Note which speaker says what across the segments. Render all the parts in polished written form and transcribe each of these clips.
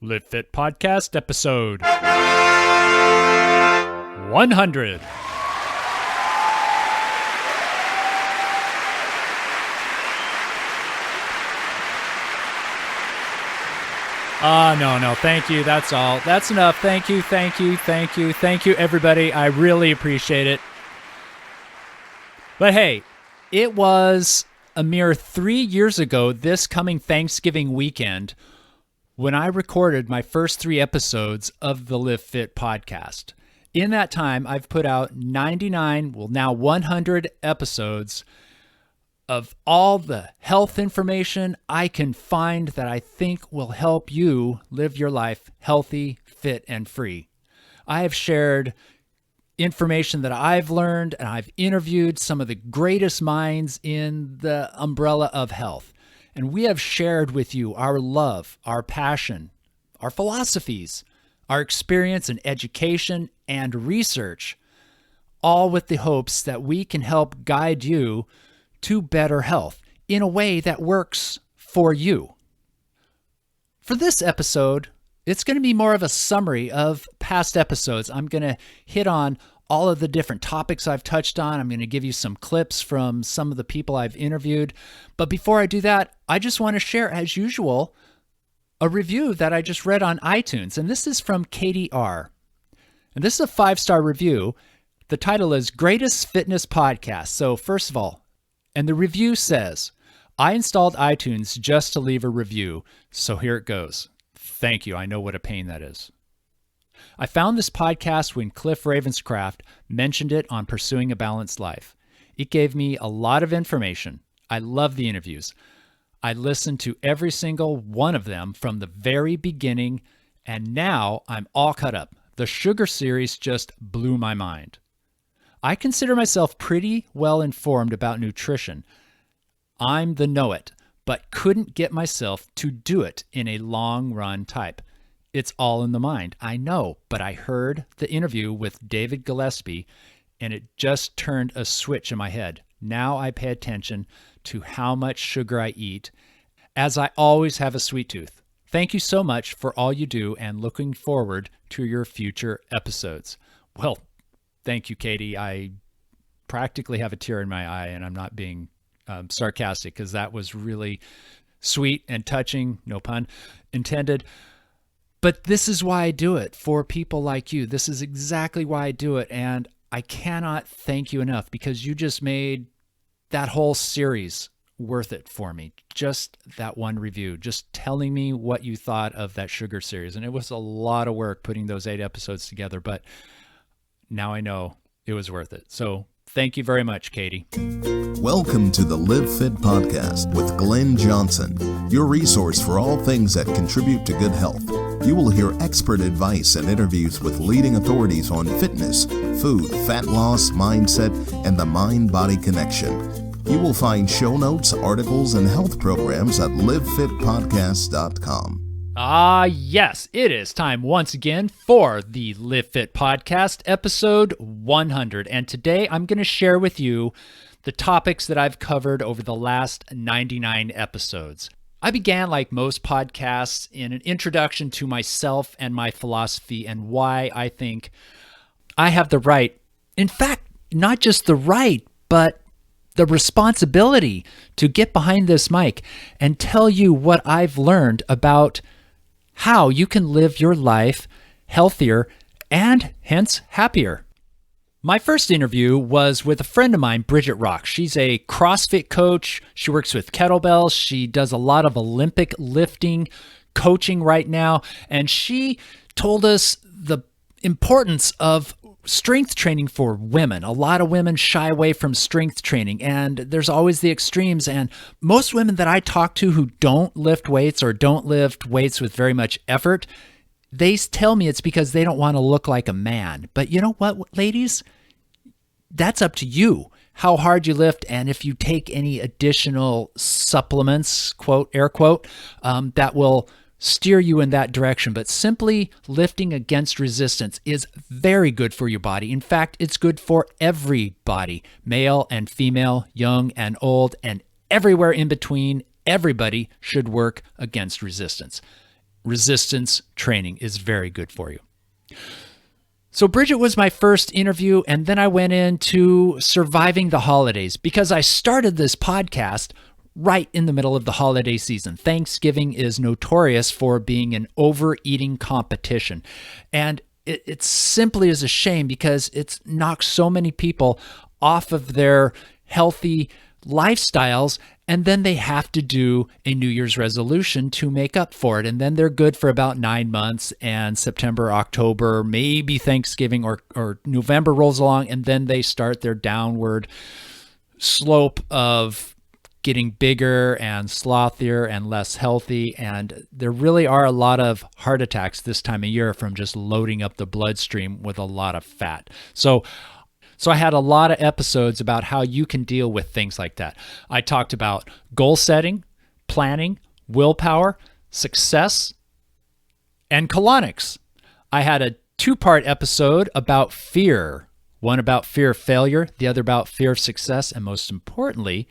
Speaker 1: Live Fit Podcast, episode 100. No, thank you. That's all. That's enough. Thank you, everybody. I really appreciate it. But hey, it was a mere 3 years ago this coming Thanksgiving weekend when I recorded my first 3 episodes of the Live Fit podcast. In that time, I've put out 100 episodes of all the health information I can find that I think will help you live your life healthy, fit, and free. I have shared information that I've learned, and I've interviewed some of the greatest minds in the umbrella of health. And we have shared with you our love, our passion, our philosophies, our experience in education and research, all with the hopes that we can help guide you to better health in a way that works for you. For this episode, it's going to be more of a summary of past episodes. I'm going to hit on all of the different topics I've touched on. I'm going to give you some clips from some of the people I've interviewed. But before I do that, I just want to share, as usual, a review that I just read on iTunes. And this is from Katie R. And this is a 5-star review. The title is Greatest Fitness Podcast. So first of all, and the review says, I installed iTunes just to leave a review. So here it goes. Thank you. I know what a pain that is. I found this podcast when Cliff Ravenscraft mentioned it on Pursuing a Balanced Life. It gave me a lot of information. I love the interviews. I listened to every single one of them from the very beginning, and now I'm all caught up. The Sugar series just blew my mind. I consider myself pretty well informed about nutrition. I'm the know-it, but couldn't get myself to do it in a long-run type. It's all in the mind. I know, but I heard the interview with David Gillespie, and it just turned a switch in my head. Now I pay attention to how much sugar I eat, as I always have a sweet tooth. Thank you so much for all you do, and looking forward to your future episodes. Well, thank you, Katie. I practically have a tear in my eye, and I'm not being sarcastic, because that was really sweet and touching, no pun intended. But this is why I do it, for people like you. This is exactly why I do it, and I cannot thank you enough, because you just made that whole series worth it for me. Just that one review, just telling me what you thought of that Sugar series. And it was a lot of work putting those 8 episodes together, but now I know it was worth it. So thank you very much, Katie.
Speaker 2: Welcome to the Live Fit Podcast with Glenn Johnson, your resource for all things that contribute to good health. You will hear expert advice and interviews with leading authorities on fitness, food, fat loss, mindset, and the mind-body connection. You will find show notes, articles, and health programs at livefitpodcast.com.
Speaker 1: Yes, it is time once again for the Live Fit Podcast, episode 100. And today I'm going to share with you the topics that I've covered over the last 99 episodes. I began, like most podcasts, in an introduction to myself and my philosophy and why I think I have the right, in fact, not just the right, but the responsibility to get behind this mic and tell you what I've learned about how you can live your life healthier and hence happier. My first interview was with a friend of mine, Bridget Rock. She's a CrossFit coach. She works with kettlebells. She does a lot of Olympic lifting coaching right now. And she told us the importance of strength training for women. A lot of women shy away from strength training, and there's always the extremes. And most women that I talk to who don't lift weights or don't lift weights with very much effort, they tell me it's because they don't want to look like a man. But you know what, ladies? That's up to you, how hard you lift, and if you take any additional supplements, quote, air quote, that will steer you in that direction. But simply lifting against resistance is very good for your body. In fact, it's good for everybody, male and female, young and old, and everywhere in between. Everybody should work against resistance. resistance training is very good for you. So Bridget was my first interview, and then I went into surviving the holidays because I started this podcast right in the middle of the holiday season. Thanksgiving is notorious for being an overeating competition. And it simply is a shame because it's knocked so many people off of their healthy lifestyles, and then they have to do a New Year's resolution to make up for it. And then they're good for about 9 months, and September, October, maybe Thanksgiving or November rolls along, and then they start their downward slope of getting bigger and slothier and less healthy. And there really are a lot of heart attacks this time of year from just loading up the bloodstream with a lot of fat. So I had a lot of episodes about how you can deal with things like that. I talked about goal setting, planning, willpower, success, and colonics. I had a 2-part episode about fear, one about fear of failure, the other about fear of success, and most importantly,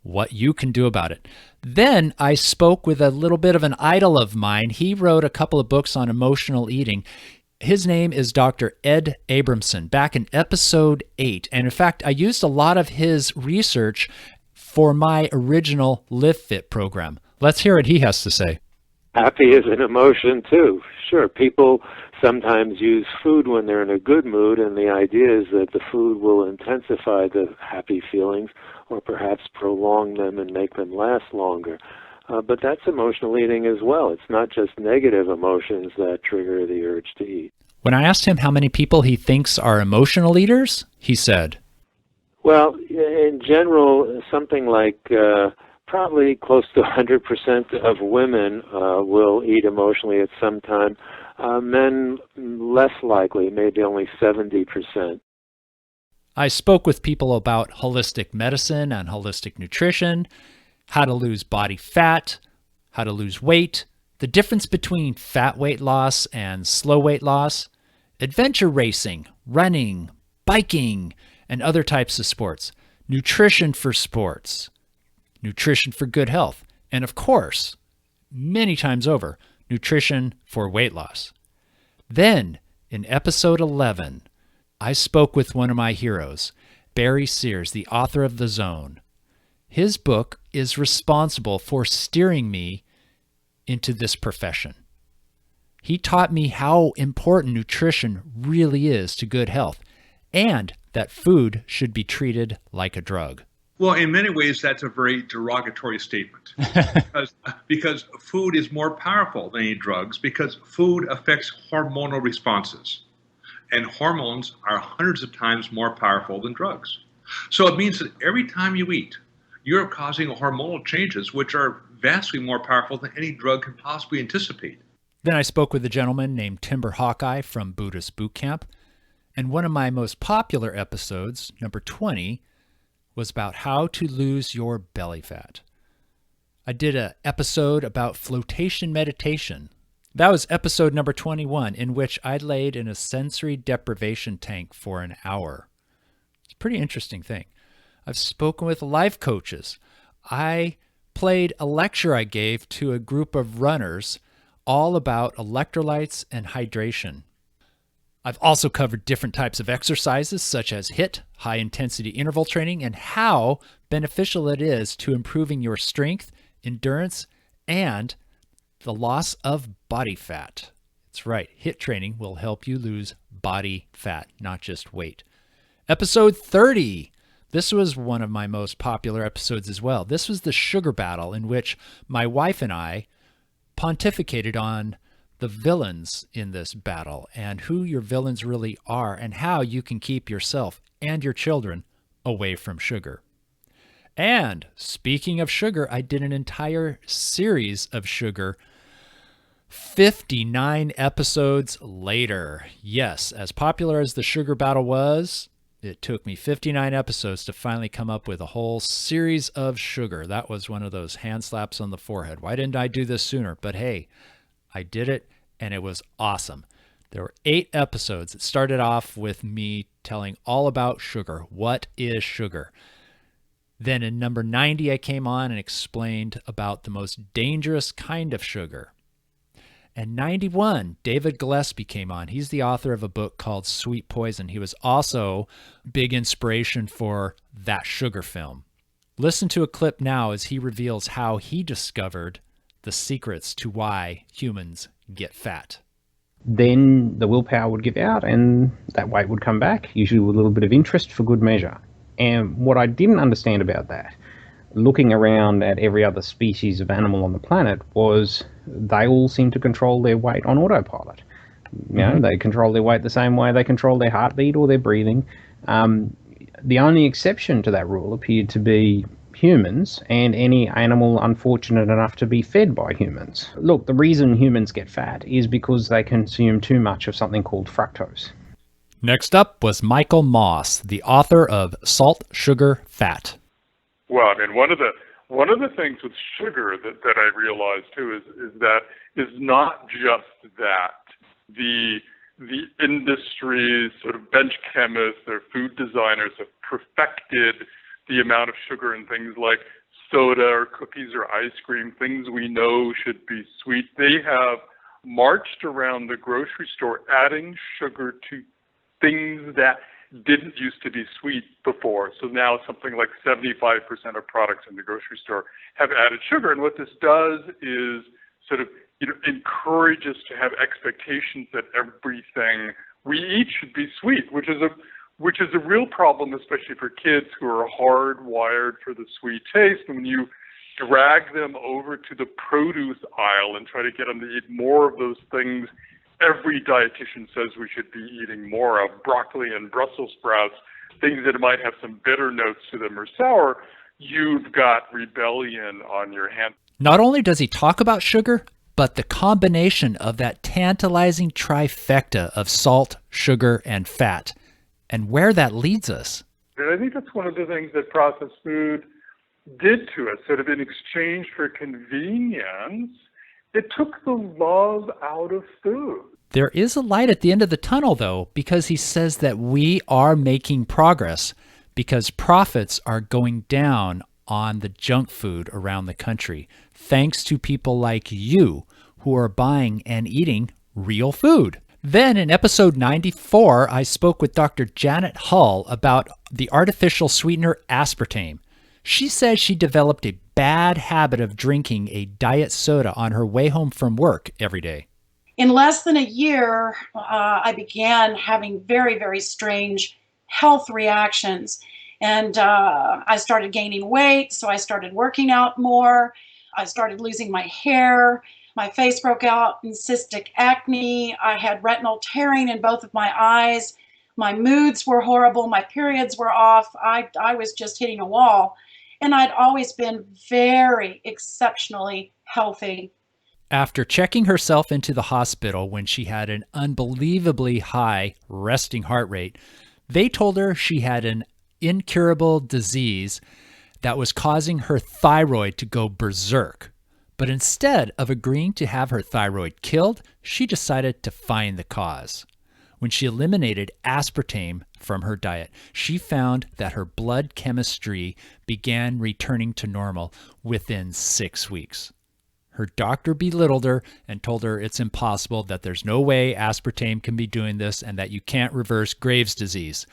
Speaker 1: what you can do about it. Then I spoke with a little bit of an idol of mine. He wrote a couple of books on emotional eating. His name is Dr. Ed Abramson, back in episode 8. And in fact, I used a lot of his research for my original Live Fit program. Let's hear what he has to say.
Speaker 3: Happy is an emotion too. Sure, people sometimes use food when they're in a good mood, and the idea is that the food will intensify the happy feelings or perhaps prolong them and make them last longer. But that's emotional eating as well. It's not just negative emotions that trigger the urge to eat.
Speaker 1: When I asked him how many people he thinks are emotional eaters, he said,
Speaker 3: well, in general, something like probably close to 100% of women will eat emotionally at some time. Men, less likely, maybe only 70%.
Speaker 1: I spoke with people about holistic medicine and holistic nutrition, how to lose body fat, how to lose weight, the difference between fat weight loss and slow weight loss, adventure racing, running, biking, and other types of sports, nutrition for sports, nutrition for good health, and of course, many times over, nutrition for weight loss. Then, in episode 11, I spoke with one of my heroes, Barry Sears, the author of The Zone. His book is responsible for steering me into this profession. He taught me how important nutrition really is to good health and that food should be treated like a drug.
Speaker 4: Well, in many ways, that's a very derogatory statement because food is more powerful than any drugs because food affects hormonal responses. And hormones are hundreds of times more powerful than drugs. So it means that every time you eat, you're causing hormonal changes which are vastly more powerful than any drug can possibly anticipate.
Speaker 1: Then I spoke with a gentleman named Timber Hawkeye from Buddhist Boot Camp. And one of my most popular episodes, number 20, was about how to lose your belly fat. I did an episode about flotation meditation. That was episode number 21, in which I laid in a sensory deprivation tank for an hour. It's a pretty interesting thing. I've spoken with life coaches. I played a lecture I gave to a group of runners all about electrolytes and hydration. I've also covered different types of exercises such as HIIT, high-intensity interval training, and how beneficial it is to improving your strength, endurance, and the loss of body fat. That's right, HIIT training will help you lose body fat, not just weight. Episode 30. This was one of my most popular episodes as well. This was the sugar battle in which my wife and I pontificated on the villains in this battle and who your villains really are and how you can keep yourself and your children away from sugar. And speaking of sugar, I did an entire series of sugar 59 episodes later. Yes, as popular as the sugar battle was, it took me 59 episodes to finally come up with a whole series of sugar. That was one of those hand slaps on the forehead. Why didn't I do this sooner? But hey, I did it, and it was awesome. There were 8 episodes. It started off with me telling all about sugar. What is sugar? Then in number 90, I came on and explained about the most dangerous kind of sugar. And 91, David Gillespie came on. He's the author of a book called Sweet Poison. He was also big inspiration for That Sugar film. Listen to a clip now as he reveals how he discovered the secrets to why humans get fat.
Speaker 5: Then the willpower would give out and that weight would come back, usually with a little bit of interest for good measure. And what I didn't understand about that, looking around at every other species of animal on the planet, was they all seem to control their weight on autopilot. You know, they control their weight the same way they control their heartbeat or their breathing. The only exception to that rule appeared to be humans and any animal unfortunate enough to be fed by humans. Look, the reason humans get fat is because they consume too much of something called fructose.
Speaker 1: Next up was Michael Moss, the author of Salt, Sugar, Fat.
Speaker 6: Well, I mean, one of the things with sugar that I realized too is not just that the industry's sort of bench chemists or food designers have perfected the amount of sugar in things like soda or cookies or ice cream, things we know should be sweet. They have marched around the grocery store adding sugar to things that didn't used to be sweet before. So now something like 75% of products in the grocery store have added sugar. And what this does is sort of, encourage us to have expectations that everything we eat should be sweet, which is a real problem, especially for kids who are hardwired for the sweet taste. And when you drag them over to the produce aisle and try to get them to eat more of those things every dietitian says we should be eating more of, broccoli and Brussels sprouts, things that might have some bitter notes to them or sour, you've got rebellion on your hands.
Speaker 1: Not only does he talk about sugar, but the combination of that tantalizing trifecta of salt, sugar, and fat, and where that leads us.
Speaker 6: And I think that's one of the things that processed food did to us, sort of in exchange for convenience. It took the love out of food.
Speaker 1: There is a light at the end of the tunnel, though, because he says that we are making progress because profits are going down on the junk food around the country, thanks to people like you who are buying and eating real food. Then in episode 94, I spoke with Dr. Janet Hull about the artificial sweetener aspartame. She says she developed a bad habit of drinking a diet soda on her way home from work every day.
Speaker 7: In less than a year, I began having very, very strange health reactions. And I started gaining weight, so I started working out more. I started losing my hair. My face broke out in cystic acne. I had retinal tearing in both of my eyes. My moods were horrible. My periods were off. I was just hitting a wall. And I'd always been very exceptionally healthy.
Speaker 1: After checking herself into the hospital when she had an unbelievably high resting heart rate, they told her she had an incurable disease that was causing her thyroid to go berserk. But instead of agreeing to have her thyroid killed, she decided to find the cause. When she eliminated aspartame from her diet, she found that her blood chemistry began returning to normal within 6 weeks. Her doctor belittled her and told her it's impossible, that there's no way aspartame can be doing this, and that you can't reverse Graves' disease.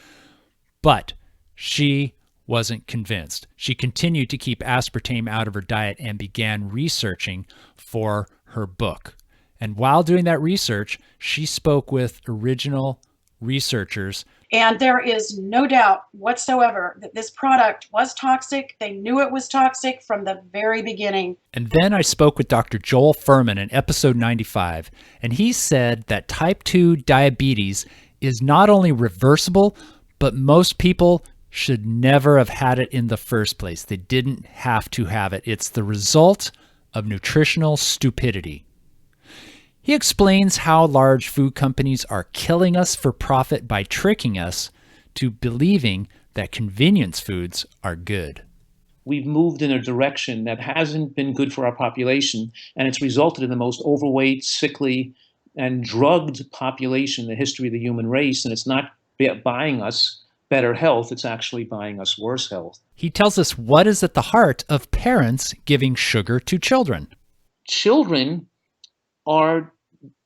Speaker 1: But she wasn't convinced. She continued to keep aspartame out of her diet and began researching for her book. And while doing that research, she spoke with original researchers.
Speaker 7: And there is no doubt whatsoever that this product was toxic. They knew it was toxic from the very beginning.
Speaker 1: And then I spoke with Dr. Joel Furman in episode 95, and he said that type 2 diabetes is not only reversible, but most people should never have had it in the first place. They didn't have to have it. It's the result of nutritional stupidity. He explains how large food companies are killing us for profit by tricking us to believing that convenience foods are good.
Speaker 8: We've moved in a direction that hasn't been good for our population, and it's resulted in the most overweight, sickly, and drugged population in the history of the human race, and it's not buying us better health, it's actually buying us worse health.
Speaker 1: He tells us what is at the heart of parents giving sugar to children.
Speaker 8: Children are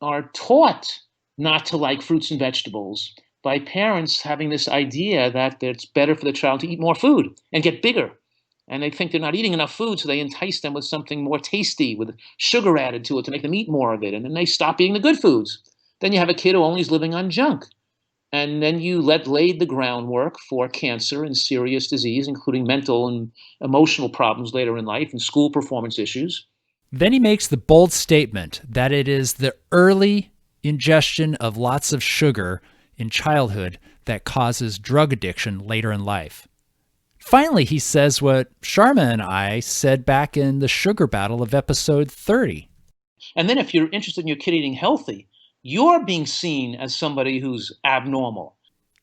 Speaker 8: are taught not to like fruits and vegetables by parents having this idea that it's better for the child to eat more food and get bigger. And they think they're not eating enough food, so they entice them with something more tasty, with sugar added to it to make them eat more of it. And then they stop eating the good foods. Then you have a kid who only is living on junk. And then you laid the groundwork for cancer and serious disease, including mental and emotional problems later in life and school performance issues.
Speaker 1: Then he makes the bold statement that it is the early ingestion of lots of sugar in childhood that causes drug addiction later in life. Finally, he says what Sharma and I said back in the sugar battle of episode 30.
Speaker 8: And then if you're interested in your kid eating healthy, you're being seen as somebody who's abnormal.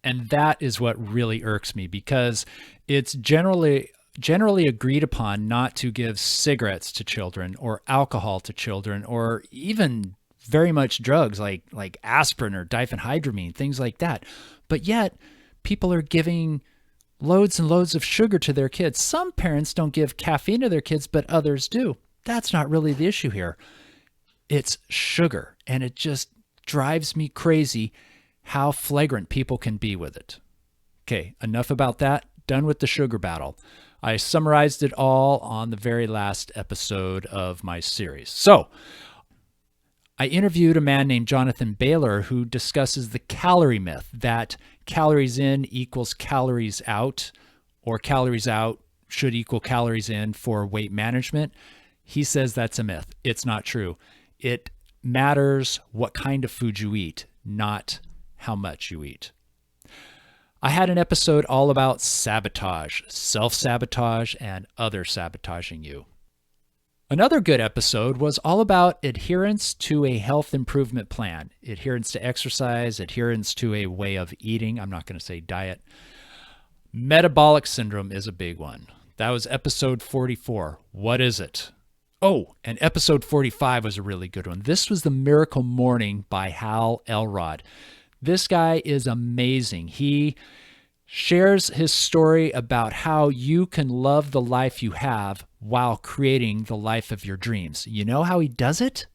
Speaker 1: And that is what really irks me, because it's generally agreed upon not to give cigarettes to children or alcohol to children or even very much drugs like aspirin or diphenhydramine, things like that. But yet people are giving loads and loads of sugar to their kids. Some parents don't give caffeine to their kids, but others do. That's not really the issue here. It's sugar, and it just drives me crazy how flagrant people can be with it. Okay, enough about that. Done with the sugar battle. I summarized it all on the very last episode of my series. So, I interviewed a man named Jonathan Baylor who discusses the calorie myth, that calories in equals calories out, or calories out should equal calories in for weight management. He says that's a myth. It's not true. It matters what kind of food you eat, not how much you eat. I had an episode all about sabotage, self-sabotage, and other sabotaging you. Another good episode was all about adherence to a health improvement plan, adherence to exercise, adherence to a way of eating. I'm not going to say diet. Metabolic syndrome is a big one. That was episode 44. What is it? Oh, and episode 45 was a really good one. This was The Miracle Morning by Hal Elrod. This guy is amazing. He shares his story about how you can love the life you have while creating the life of your dreams. You know how he does it?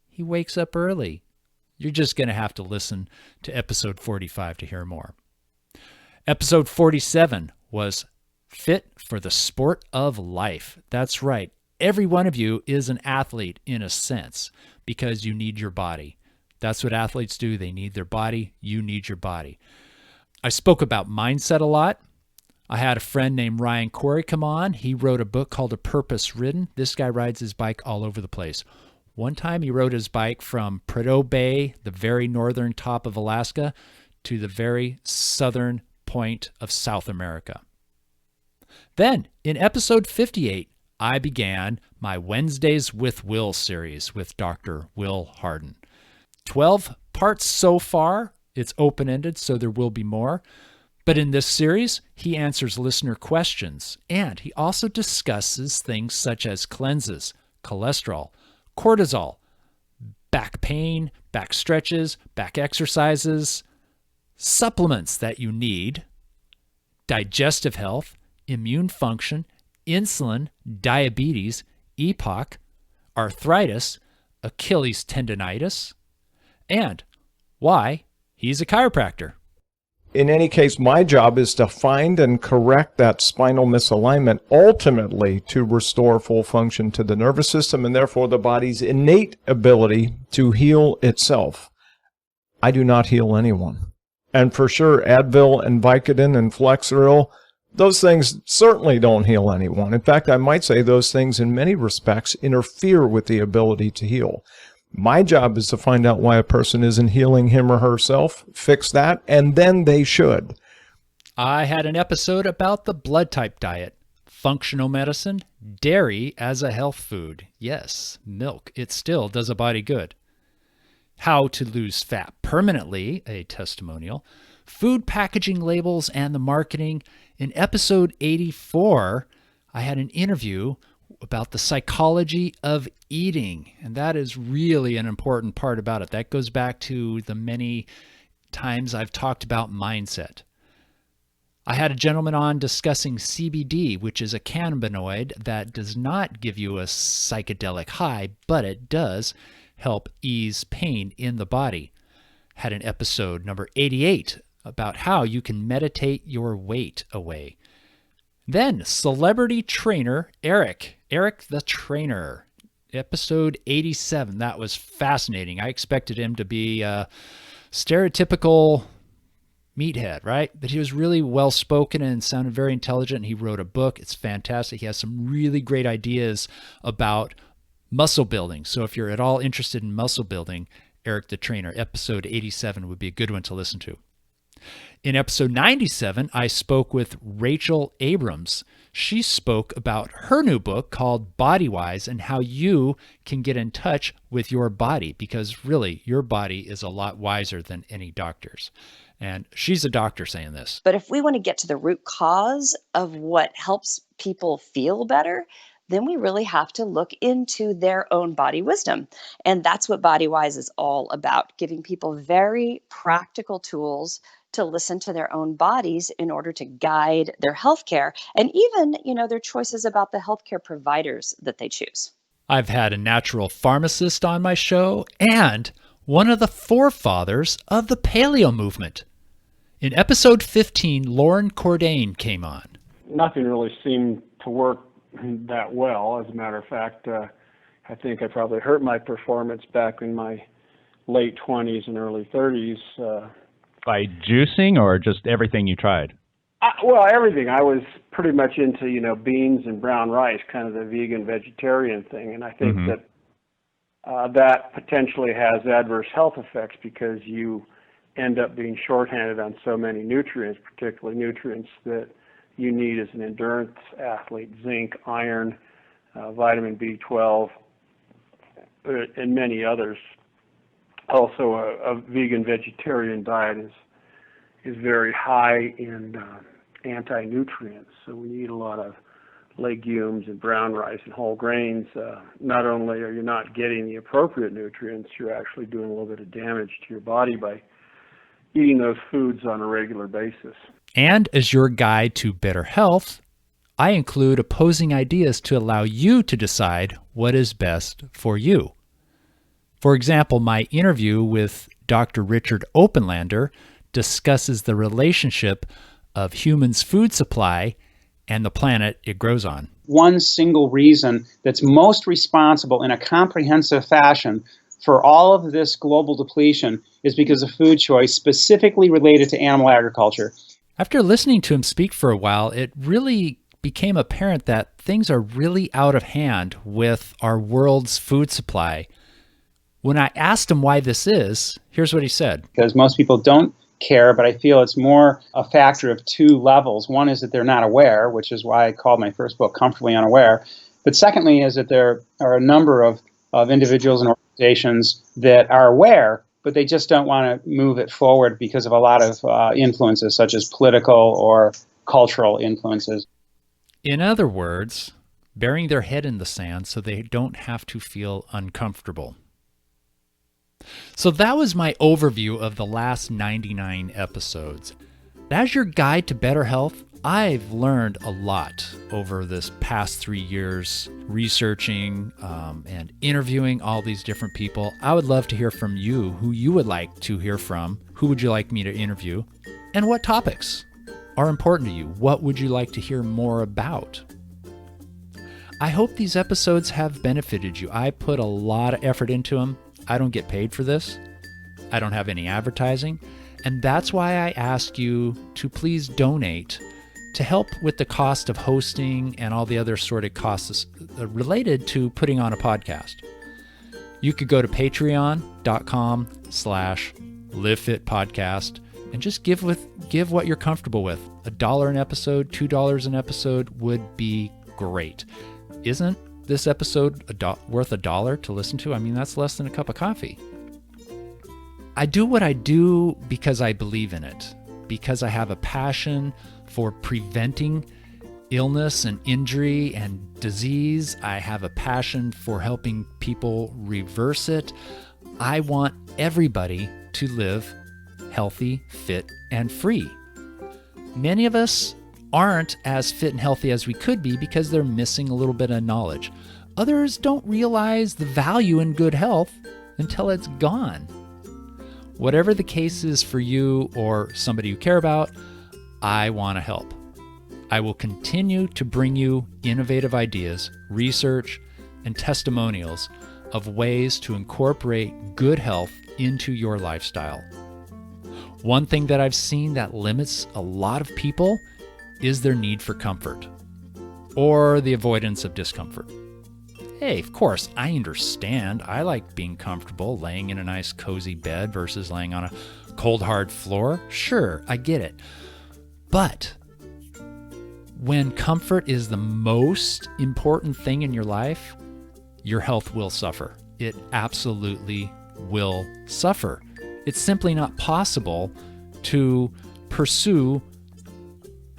Speaker 1: He wakes up early. You're just going to have to listen to episode 45 to hear more. Episode 47 was Fit for the Sport of Life. That's right. Every one of you is an athlete in a sense because you need your body. That's what athletes do. They need their body. You need your body. I spoke about mindset a lot. I had a friend named Ryan Corey come on. He wrote a book called A Purpose Ridden. This guy rides his bike all over the place. One time he rode his bike from Prudhoe Bay, the very northern top of Alaska, to the very southern point of South America. Then, in episode 58, I began my Wednesdays with Will series with Dr. Will Hardin. 12 parts so far. It's open-ended, so there will be more. But in this series, he answers listener questions, and he also discusses things such as cleanses, cholesterol, cortisol, back pain, back stretches, back exercises, supplements that you need, digestive health, immune function, insulin, diabetes, EPOC, arthritis, Achilles tendonitis, and why he's a chiropractor.
Speaker 9: In any case, my job is to find and correct that spinal misalignment, ultimately to restore full function to the nervous system and therefore the body's innate ability to heal itself. I do not heal anyone. And for sure, Advil and Vicodin and Flexeril, those things certainly don't heal anyone. In fact, I might say those things in many respects interfere with the ability to heal. My job is to find out why a person isn't healing him or herself, fix that, and then they should.
Speaker 1: I had an episode about the blood type diet, functional medicine, dairy as a health food. Yes, milk. It still does a body good. How to lose fat permanently, a testimonial. Food packaging labels and the marketing. In episode 84, I had an interview about the psychology of eating, and that is really an important part about it. That goes back to the many times I've talked about mindset. I had a gentleman on discussing CBD, which is a cannabinoid that does not give you a psychedelic high, but it does help ease pain in the body. Had an episode number 88 about how you can meditate your weight away. Then celebrity trainer Eric the trainer, episode 87. That was fascinating. I expected him to be a stereotypical meathead, right? But he was really well-spoken and sounded very intelligent. He wrote a book. It's fantastic. He has some really great ideas about muscle building. So if you're at all interested in muscle building, Eric the Trainer, episode 87 would be a good one to listen to. In episode 97, I spoke with Rachel Abrams. She spoke about her new book called Body Wise and how you can get in touch with your body, because really your body is a lot wiser than any doctor's. And she's a doctor saying this.
Speaker 10: But if we want to get to the root cause of what helps people feel better, then we really have to look into their own body wisdom. And that's what Body Wise is all about, giving people very practical tools to listen to their own bodies in order to guide their healthcare and even, their choices about the healthcare providers that they choose.
Speaker 1: I've had a natural pharmacist on my show and one of the forefathers of the paleo movement. In episode 15, Lauren Cordain came on.
Speaker 11: Nothing really seemed to work that well. As a matter of fact, I think I probably hurt my performance back in my late 20s and early 30s.
Speaker 12: By juicing or just everything you tried?
Speaker 11: Well, everything. I was pretty much into, beans and brown rice, kind of the vegan vegetarian thing. And I think that that potentially has adverse health effects because you end up being shorthanded on so many nutrients, particularly nutrients that you need as an endurance athlete: zinc, iron, vitamin B12, and many others. Also, a vegan vegetarian diet is very high in anti-nutrients. So we eat a lot of legumes and brown rice and whole grains. Not only are you not getting the appropriate nutrients, you're actually doing a little bit of damage to your body by eating those foods on a regular basis.
Speaker 1: And as your guide to better health, I include opposing ideas to allow you to decide what is best for you. For example, my interview with Dr. Richard Openlander discusses the relationship of humans' food supply and the planet it grows on.
Speaker 13: One single reason that's most responsible in a comprehensive fashion for all of this global depletion is because of food choice specifically related to animal agriculture.
Speaker 1: After listening to him speak for a while, it really became apparent that things are really out of hand with our world's food supply. When I asked him why this is, here's what he said.
Speaker 13: Because most people don't care, but I feel it's more a factor of two levels. One is that they're not aware, which is why I called my first book Comfortably Unaware. But secondly is that there are a number of individuals and organizations that are aware, but they just don't want to move it forward because of a lot of influences, such as political or cultural influences.
Speaker 1: In other words, burying their head in the sand so they don't have to feel uncomfortable. So that was my overview of the last 99 episodes. As your guide to better health, I've learned a lot over this past 3 years researching and interviewing all these different people. I would love to hear from you, who you would like to hear from. Who would you like me to interview? And what topics are important to you? What would you like to hear more about? I hope these episodes have benefited you. I put a lot of effort into them. I don't get paid for this. I don't have any advertising. And that's why I ask you to please donate to help with the cost of hosting and all the other sort of costs related to putting on a podcast. You could go to patreon.com/livefitpodcast and just give what you're comfortable with. $1 an episode, $2 an episode would be great. Isn't this episode worth $1 to listen to? I mean, that's less than a cup of coffee. I do what I do because I believe in it, because I have a passion for preventing illness and injury and disease. I have a passion for helping people reverse it. I want everybody to live healthy, fit, and free. Many of us aren't as fit and healthy as we could be because they're missing a little bit of knowledge. Others don't realize the value in good health until it's gone. Whatever the case is for you or somebody you care about, I want to help. I will continue to bring you innovative ideas, research, and testimonials of ways to incorporate good health into your lifestyle. One thing that I've seen that limits a lot of people is their need for comfort or the avoidance of discomfort. Hey, of course, I understand. I like being comfortable, laying in a nice cozy bed versus laying on a cold, hard floor. Sure, I get it. But when comfort is the most important thing in your life, your health will suffer. It absolutely will suffer. It's simply not possible to pursue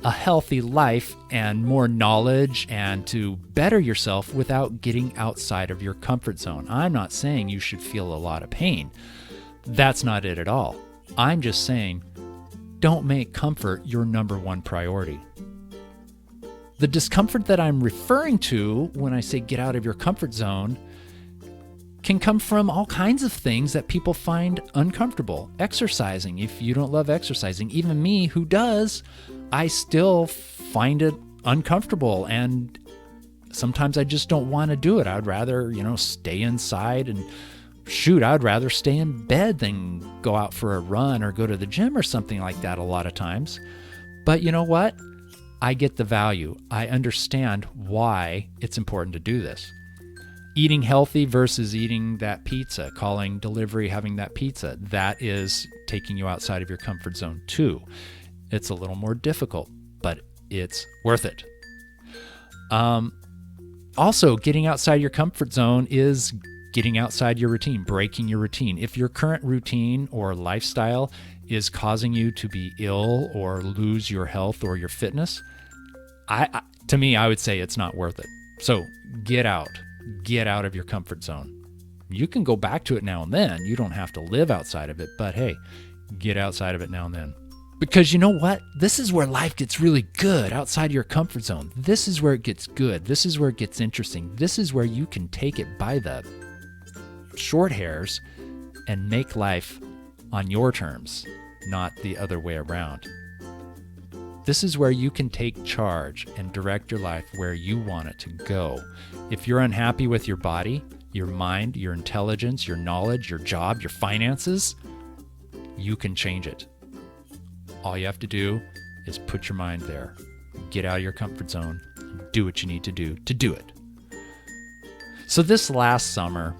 Speaker 1: a healthy life and more knowledge and to better yourself without getting outside of your comfort zone. I'm not saying you should feel a lot of pain. That's not it at all. I'm just saying don't make comfort your number one priority. The discomfort that I'm referring to when I say get out of your comfort zone can come from all kinds of things that people find uncomfortable. Exercising, if you don't love exercising, even me who does, I still find it uncomfortable, and sometimes I just don't want to do it. I'd rather, stay inside, and shoot, I'd rather stay in bed than go out for a run or go to the gym or something like that a lot of times. But you know what? I get the value. I understand why it's important to do this. Eating healthy versus eating that pizza, calling delivery, having that pizza, that is taking you outside of your comfort zone too. It's a little more difficult, but it's worth it. Also, getting outside your comfort zone is getting outside your routine, breaking your routine. If your current routine or lifestyle is causing you to be ill or lose your health or your fitness, to me, I would say it's not worth it. So get out of your comfort zone. You can go back to it now and then. You don't have to live outside of it, but hey, get outside of it now and then. Because you know what? This is where life gets really good, outside of your comfort zone. This is where it gets good. This is where it gets interesting. This is where you can take it by the short hairs and make life on your terms, not the other way around. This is where you can take charge and direct your life where you want it to go. If you're unhappy with your body, your mind, your intelligence, your knowledge, your job, your finances, you can change it. All you have to do is put your mind there. Get out of your comfort zone. Do what you need to do it. So this last summer,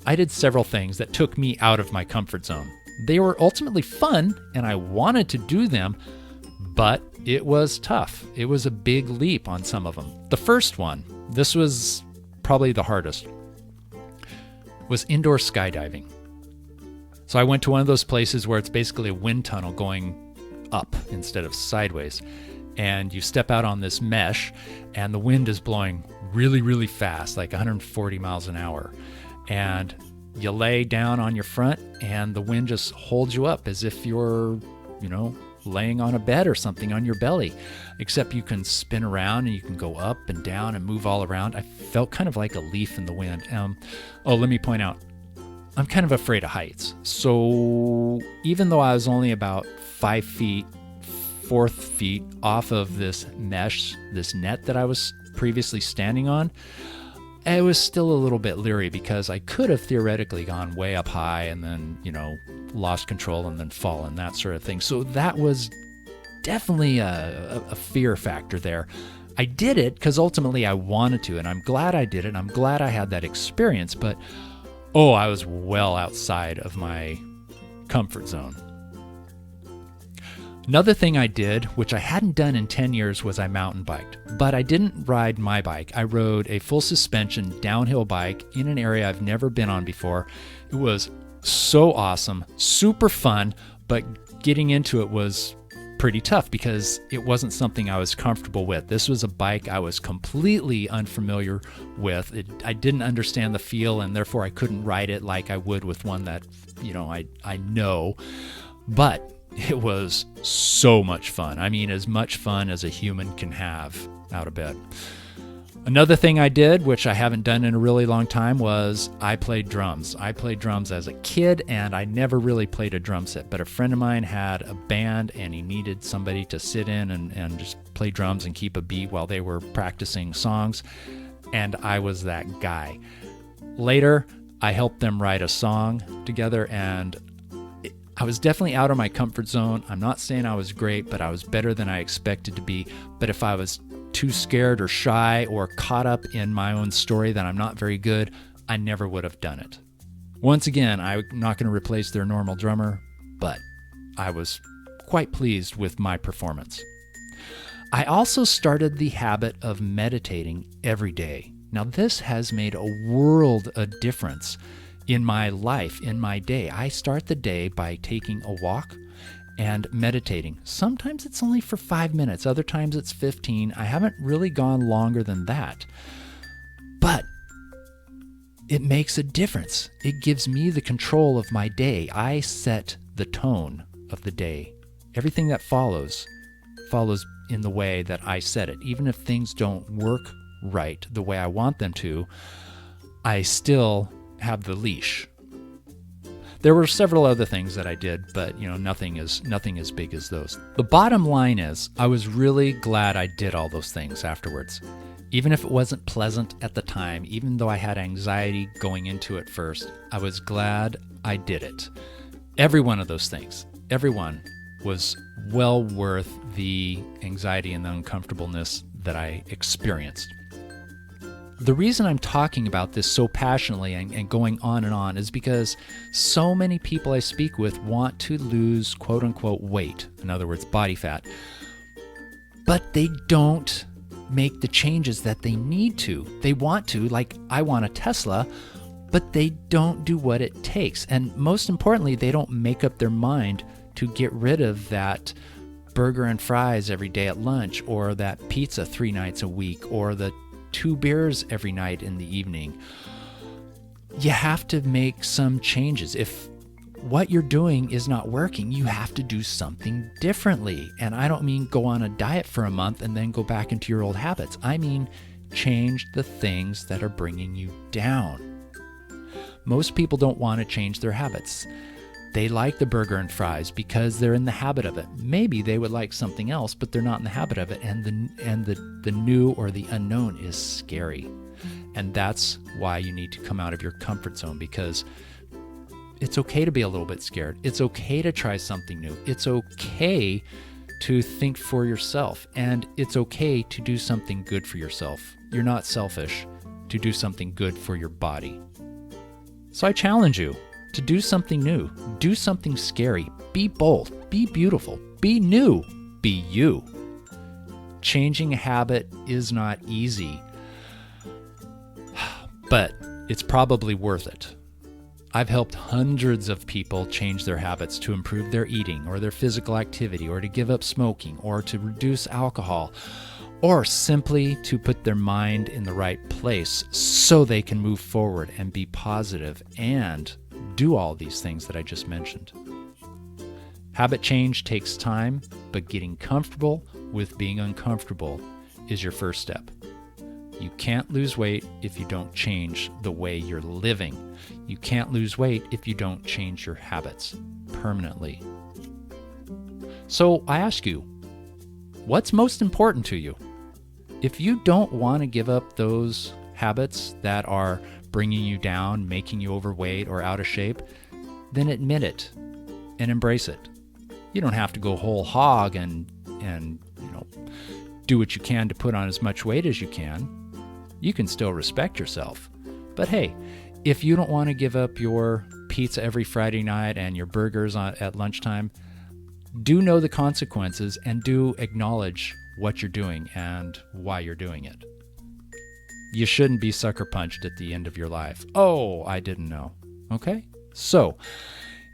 Speaker 1: I did several things that took me out of my comfort zone. They were ultimately fun, and I wanted to do them, but it was tough. It was a big leap on some of them. The first one, this was probably the hardest, was indoor skydiving. So I went to one of those places where it's basically a wind tunnel going up instead of sideways. And you step out on this mesh, and the wind is blowing really, really fast, like 140 miles an hour. And you lay down on your front, and the wind just holds you up as if you're, laying on a bed or something on your belly, except you can spin around and you can go up and down and move all around. I felt kind of like a leaf in the wind. Let me point out, I'm kind of afraid of heights. So even though I was only about 4 feet off of this mesh, this net that I was previously standing on, I was still a little bit leery because I could have theoretically gone way up high and then, lost control and then fallen, that sort of thing. So that was definitely a fear factor there. I did it because ultimately I wanted to, and I'm glad I did it. And I'm glad I had that experience, but I was well outside of my comfort zone. Another thing I did, which I hadn't done in 10 years, was I mountain biked. But I didn't ride my bike. I rode a full suspension downhill bike in an area I've never been on before. It was so awesome, super fun, but getting into it was pretty tough because it wasn't something I was comfortable with. This was a bike I was completely unfamiliar with. I didn't understand the feel, and therefore I couldn't ride it like I would with one that, I know. But it was so much fun. I mean, as much fun as a human can have out of bed. Another thing I did, which I haven't done in a really long time, was I played drums. I played drums as a kid, and I never really played a drum set. But a friend of mine had a band, and he needed somebody to sit in and just play drums and keep a beat while they were practicing songs. And I was that guy. Later, I helped them write a song together, and I was definitely out of my comfort zone. I'm not saying I was great, but I was better than I expected to be. But if I was too scared or shy or caught up in my own story that I'm not very good, I never would have done it. Once again, I'm not going to replace their normal drummer, but I was quite pleased with my performance. I also started the habit of meditating every day. Now, this has made a world of difference in my life, in my day. I start the day by taking a walk and meditating. Sometimes it's only for 5 minutes, other times it's 15. I haven't really gone longer than that. But it makes a difference. It gives me the control of my day. I set the tone of the day. Everything that follows in the way that I set it. Even if things don't work right the way I want them to, I still have the leash. There were several other things that I did, but nothing as big as those. The bottom line is, I was really glad I did all those things afterwards. Even if it wasn't pleasant at the time, even though I had anxiety going into it first, I was glad I did it. Every one of those things, every one was well worth the anxiety and the uncomfortableness that I experienced. The reason I'm talking about this so passionately and going on and on is because so many people I speak with want to lose quote-unquote weight, in other words, body fat, but they don't make the changes that they need to. They want to, like I want a Tesla, but they don't do what it takes. And most importantly, they don't make up their mind to get rid of that burger and fries every day at lunch, or that pizza 3 nights a week, or the 2 beers every night in the evening. You have to make some changes. If what you're doing is not working, you have to do something differently. And I don't mean go on a diet for a month and then go back into your old habits. I mean change the things that are bringing you down. Most people don't want to change their habits. They like the burger and fries because they're in the habit of it. Maybe they would like something else, but they're not in the habit of it. And the new or the unknown is scary. And that's why you need to come out of your comfort zone, because it's okay to be a little bit scared. It's okay to try something new. It's okay to think for yourself. And it's okay to do something good for yourself. You're not selfish to do something good for your body. So I challenge you to do something new, do something scary, be bold, be beautiful, be new, be you. Changing a habit is not easy, but it's probably worth it. I've helped hundreds of people change their habits to improve their eating or their physical activity, or to give up smoking, or to reduce alcohol, or simply to put their mind in the right place so they can move forward and be positive and do all these things that I just mentioned. Habit change takes time, but getting comfortable with being uncomfortable is your first step. You can't lose weight if you don't change the way you're living. You can't lose weight if you don't change your habits permanently. So I ask you, what's most important to you? If you don't want to give up those habits that are bringing you down, making you overweight or out of shape, then admit it and embrace it. You don't have to go whole hog and do what you can to put on as much weight as you can. You can still respect yourself. But hey, if you don't want to give up your pizza every Friday night and your burgers at lunchtime, do know the consequences and do acknowledge what you're doing and why you're doing it. You shouldn't be sucker punched at the end of your life. Oh, I didn't know. Okay? So,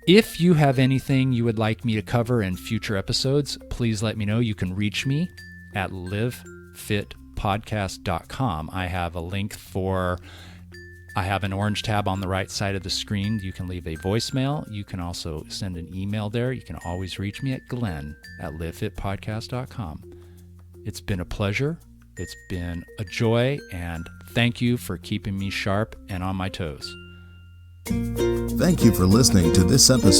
Speaker 1: if you have anything you would like me to cover in future episodes, please let me know. You can reach me at livefitpodcast.com. I have a link I have an orange tab on the right side of the screen. You can leave a voicemail. You can also send an email there. You can always reach me at glenn@livefitpodcast.com. It's been a pleasure. It's been a joy, and thank you for keeping me sharp and on my toes.
Speaker 2: Thank you for listening to this episode